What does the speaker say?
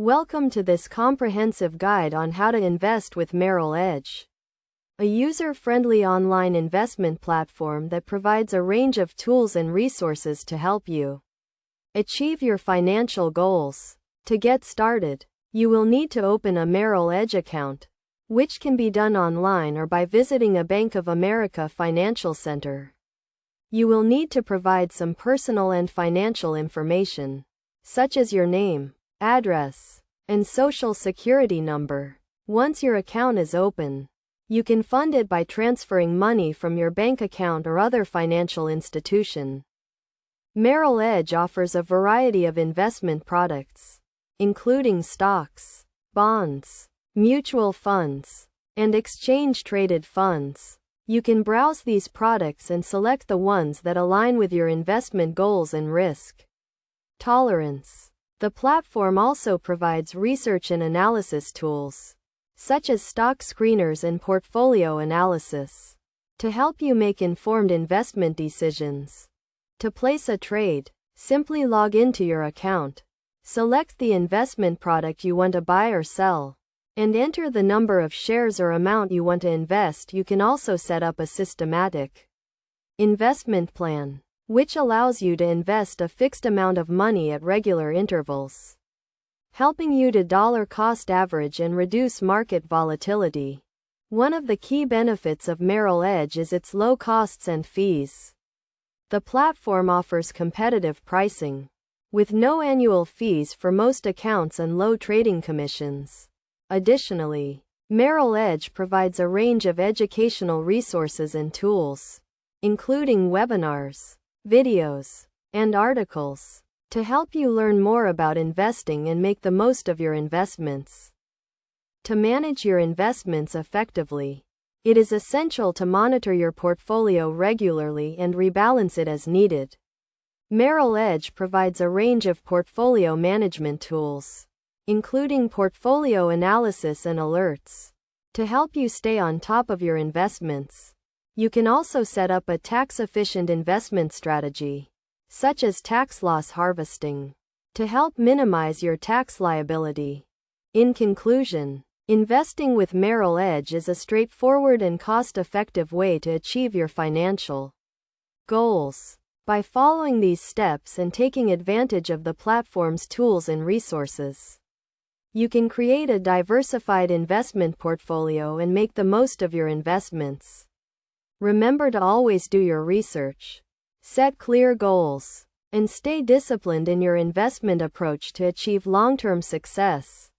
Welcome to this comprehensive guide on how to invest with Merrill Edge, a user-friendly online investment platform that provides a range of tools and resources to help you achieve your financial goals. To get started, you will need to open a Merrill Edge account, which can be done online or by visiting a Bank of America financial center. You will need to provide some personal and financial information, such as your name, address, and social security number. Once your account is open, you can fund it by transferring money from your bank account or other financial institution. Merrill Edge offers a variety of investment products, including stocks, bonds, mutual funds, and exchange-traded funds. You can browse these products and select the ones that align with your investment goals and risk tolerance. The platform also provides research and analysis tools, such as stock screeners and portfolio analysis, to help you make informed investment decisions. To place a trade, simply log into your account, select the investment product you want to buy or sell, and enter the number of shares or amount you want to invest. You can also set up a systematic investment plan, which allows you to invest a fixed amount of money at regular intervals, helping you to dollar cost average and reduce market volatility. One of the key benefits of Merrill Edge is its low costs and fees. The platform offers competitive pricing, with no annual fees for most accounts and low trading commissions. Additionally, Merrill Edge provides a range of educational resources and tools, including webinars, videos, and articles, to help you learn more about investing and make the most of your investments. To manage your investments effectively, it is essential to monitor your portfolio regularly and rebalance it as needed. Merrill Edge provides a range of portfolio management tools, including portfolio analysis and alerts, to help you stay on top of your investments. You can also set up a tax-efficient investment strategy, such as tax loss harvesting, to help minimize your tax liability. In conclusion, investing with Merrill Edge is a straightforward and cost-effective way to achieve your financial goals. By following these steps and taking advantage of the platform's tools and resources, you can create a diversified investment portfolio and make the most of your investments. Remember to always do your research, set clear goals, and stay disciplined in your investment approach to achieve long-term success.